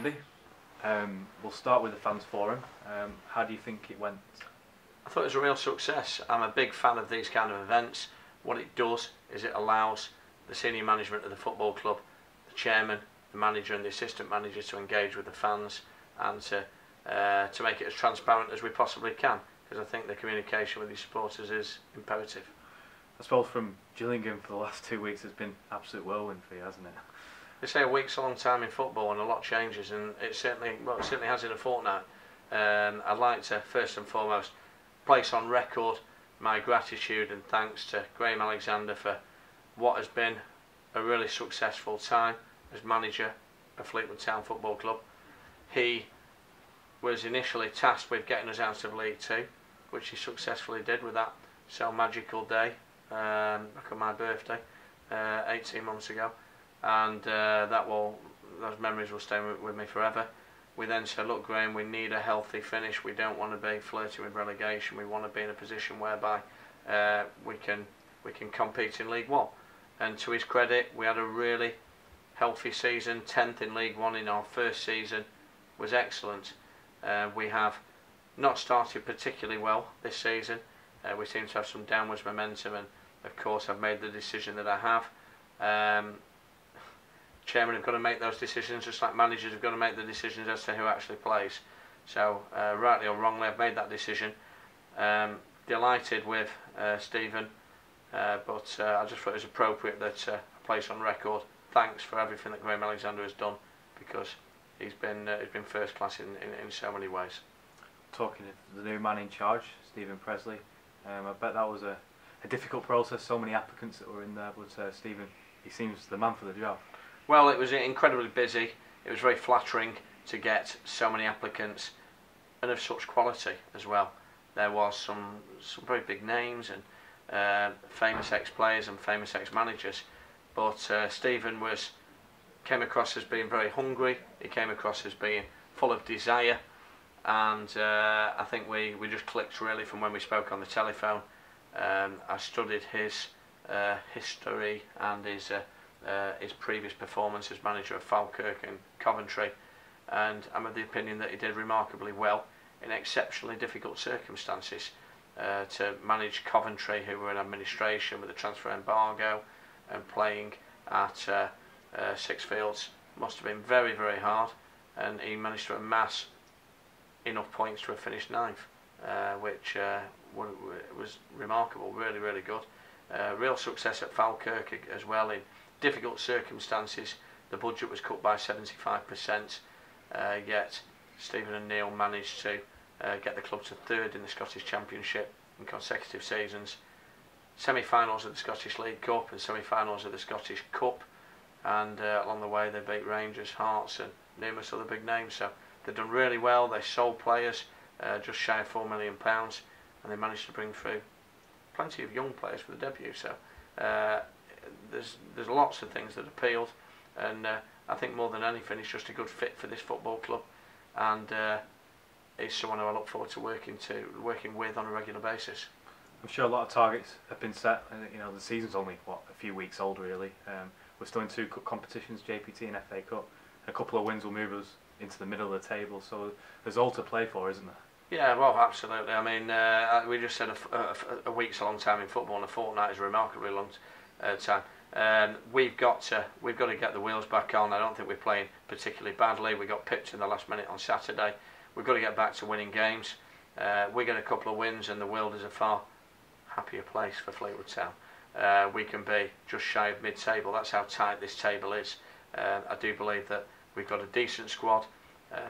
Andy, we'll start with the fans forum. How do you think it went? I thought it was a real success. I'm a big fan of these kind of events. What it does is it allows the senior management of the football club, the chairman, the manager and the assistant manager to engage with the fans and to make it as transparent as we possibly can, because I think the communication with these supporters is imperative. I suppose from Gillingham for the last 2 weeks has been absolute whirlwind for you, hasn't it? They say a week's a long time in football and a lot changes, and it certainly has in a fortnight. I'd like to first and foremost place on record my gratitude and thanks to Graham Alexander for what has been a really successful time as manager of Fleetwood Town Football Club. He was initially tasked with getting us out of League Two, which he successfully did with that so magical day back on my birthday 18 months ago, and those memories will stay with me forever. We then said, look Graham, we need a healthy finish. We don't want to be flirting with relegation. We want to be in a position whereby we can compete in League One. And to his credit, we had a really healthy season. 10th in League One in our first season was excellent. We have not started particularly well this season. We seem to have some downwards momentum, and of course I've made the decision that I have. Chairman have got to make those decisions, just like managers have got to make the decisions as to who actually plays. So rightly or wrongly, I've made that decision. Delighted with Stephen, but I just thought it was appropriate that I place on record thanks for everything that Graham Alexander has done, because he's been first class in so many ways. Talking to the new man in charge, Stephen Pressley, I bet that was a difficult process. So many applicants that were in there, but Stephen, he seems the man for the job. Well, it was incredibly busy. It was very flattering to get so many applicants and of such quality as well. There was some very big names and famous ex-players and famous ex-managers, but Stephen came across as being very hungry. He came across as being full of desire, and I think we just clicked really from when we spoke on the telephone. I studied his history and his previous performance as manager of Falkirk and Coventry, and I'm of the opinion that he did remarkably well in exceptionally difficult circumstances. To manage Coventry, who were in administration with a transfer embargo and playing at Sixfields, must have been very, very hard, and he managed to amass enough points to have finished ninth, which was remarkable, really, really good. Real success at Falkirk as well in difficult circumstances. The budget was cut by 75%, yet Stephen and Neil managed to get the club to third in the Scottish Championship in consecutive seasons, semi-finals of the Scottish League Cup and semi-finals of the Scottish Cup, and along the way they beat Rangers, Hearts and numerous other big names. So they've done really well. They sold players just shy of £4 million, and they managed to bring through plenty of young players for the debut. So there's lots of things that appealed, and I think more than anything it's just a good fit for this football club, and he's someone who I look forward to working with on a regular basis. I'm sure a lot of targets have been set. You know, the season's only a few weeks old really. We're still in two cup competitions, JPT and FA Cup. A couple of wins will move us into the middle of the table, so there's all to play for, isn't there? Yeah, well, absolutely. I mean, we just said a week's a long time in football, and a fortnight is a remarkably long time. We've got to get the wheels back on. I don't think we're playing particularly badly. We got pipped in the last minute on Saturday. We've got to get back to winning games. We get a couple of wins, and the world is a far happier place for Fleetwood Town. We can be just shy of mid-table. That's how tight this table is. I do believe that we've got a decent squad,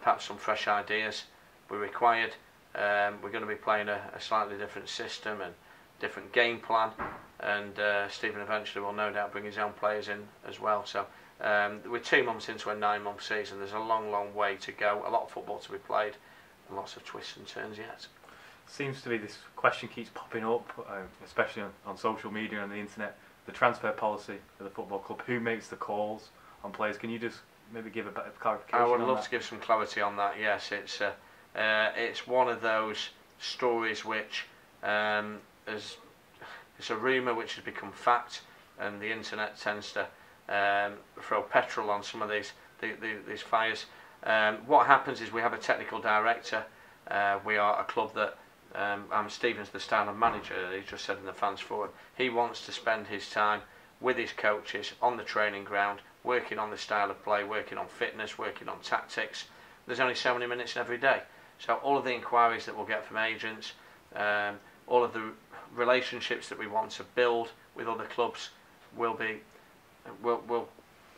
perhaps some fresh ideas we're required. We're going to be playing a slightly different system and different game plan, and Stephen eventually will no doubt bring his own players in as well. So we're 2 months into a 9-month season. There's a long, long way to go, a lot of football to be played, and lots of twists and turns yet. Seems to be this question keeps popping up, especially on social media and the internet. The transfer policy of the football club. Who makes the calls on players? Can you just maybe give a bit of clarification? I would love to give some clarity on that. Yes, it's one of those stories which it's a rumour which has become fact, and the internet tends to throw petrol on some of these fires. What happens is we have a technical director. We are a club that Stephen's the style of manager. He's just said in the fans forum he wants to spend his time with his coaches on the training ground, working on the style of play, working on fitness, working on tactics. There's only so many minutes in every day, so all of the inquiries that we'll get from agents, all of the relationships that we want to build with other clubs will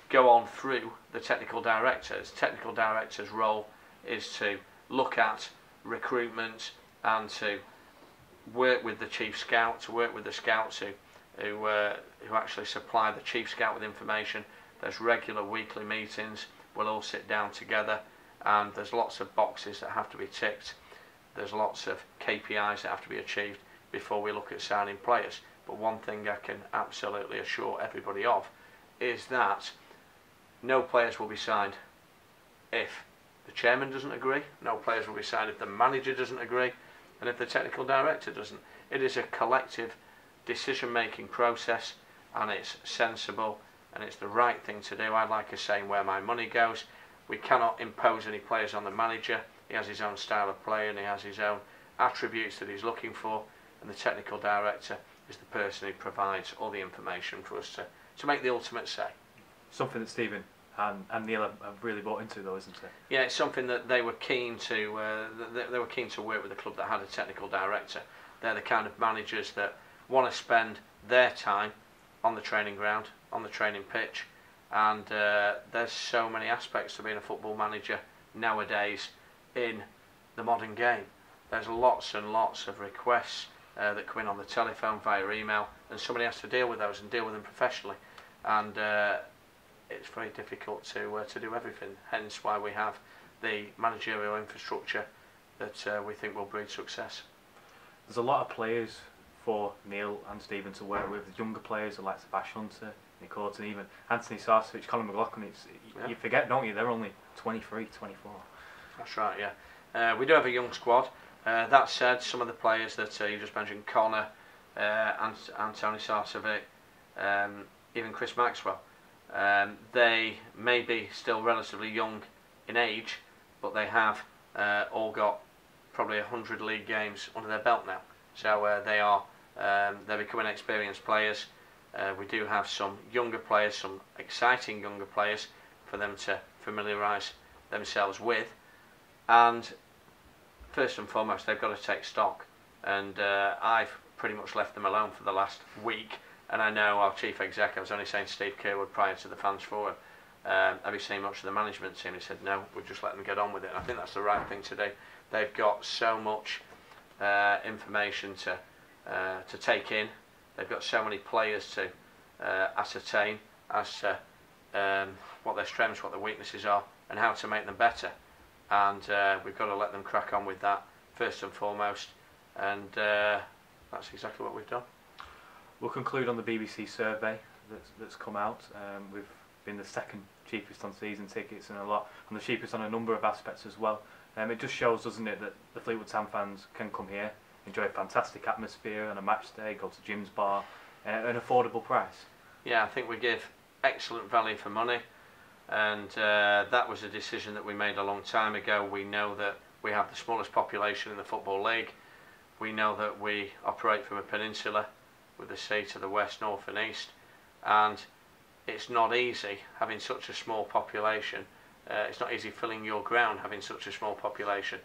go on through the technical directors. Technical director's role is to look at recruitment and to work with the chief scout, to work with the scouts who actually supply the chief scout with information. There's regular weekly meetings. We'll all sit down together, and there's lots of boxes that have to be ticked. There's lots of KPIs that have to be achieved before we look at signing players. But one thing I can absolutely assure everybody of is that no players will be signed if the chairman doesn't agree, no players will be signed if the manager doesn't agree, and if the technical director doesn't. It is a collective decision-making process, and it's sensible, and it's the right thing to do. I like a saying, where my money goes. We cannot impose any players on the manager. He has his own style of play and he has his own attributes that he's looking for, and the technical director is the person who provides all the information for us to make the ultimate say. Something that Stephen and Neil have really bought into, though, isn't it? Yeah, it's something that they were keen to. They were keen to work with a club that had a technical director. They're the kind of managers that want to spend their time on the training ground, on the training pitch, and there's so many aspects to being a football manager nowadays in the modern game. There's lots and lots of requests that come in on the telephone, via email, and somebody has to deal with those and deal with them professionally, and it's very difficult to do everything, hence why we have the managerial infrastructure that we think will breed success. There's a lot of players for Neil and Stephen to work with, younger players like Ash Hunter, Nick Horton, even Anthony Sarcevic, Colin McLaughlin. You forget, don't you, they're only 23, 24. That's right, yeah. We do have a young squad. That said, some of the players that you just mentioned, Connor, Anthony Sarcevic, even Chris Maxwell, they may be still relatively young in age, but they have all got probably 100 league games under their belt now. So they're becoming experienced players. We do have some younger players, some exciting younger players for them to familiarise themselves with. And first and foremost, they've got to take stock. And I've pretty much left them alone for the last week. And I know our chief exec, I was only saying Steve Kerwood prior to the fans forum, have you seen much of the management team? He said no, we'll just let them get on with it. And I think that's the right thing to do. They've got so much information to take in. They've got so many players to ascertain as to what their strengths, what their weaknesses are, and how to make them better. And we've got to let them crack on with that first and foremost. And that's exactly what we've done. We'll conclude on the BBC survey that's come out. We've been the second cheapest on season tickets and the cheapest on a number of aspects as well. It just shows, doesn't it, that the Fleetwood Town fans can come here, enjoy a fantastic atmosphere on a match day, go to Jim's bar, at an affordable price. Yeah, I think we give excellent value for money, and that was a decision that we made a long time ago. We know that we have the smallest population in the Football League. We know that we operate from a peninsula with the sea to the west, north and east, and it's not easy having such a small population. It's not easy filling your ground having such a small population.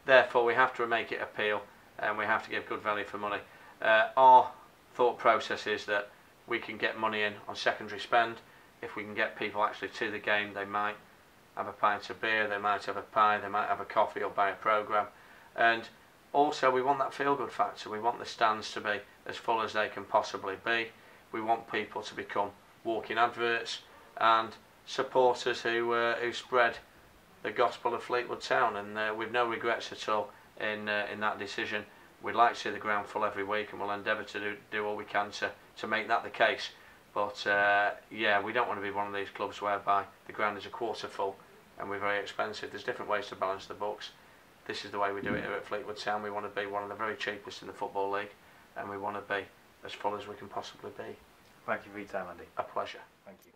Therefore we have to make it appeal, and we have to give good value for money. Our thought process is that we can get money in on secondary spend. If we can get people actually to the game, they might have a pint of beer, they might have a pie, they might have a coffee or buy a programme. And also we want that feel-good factor. We want the stands to be as full as they can possibly be. We want people to become walking adverts and supporters who spread the gospel of Fleetwood Town, and we've no regrets at all in that decision. We'd like to see the ground full every week, and we'll endeavour to do all we can to make that the case. But yeah, we don't want to be one of these clubs whereby the ground is a quarter full and we're very expensive. There's different ways to balance the books. This is the way we do it here at Fleetwood Town. We want to be one of the very cheapest in the Football League, and we want to be as full as we can possibly be. Thank you for your time, Andy. A pleasure. Thank you.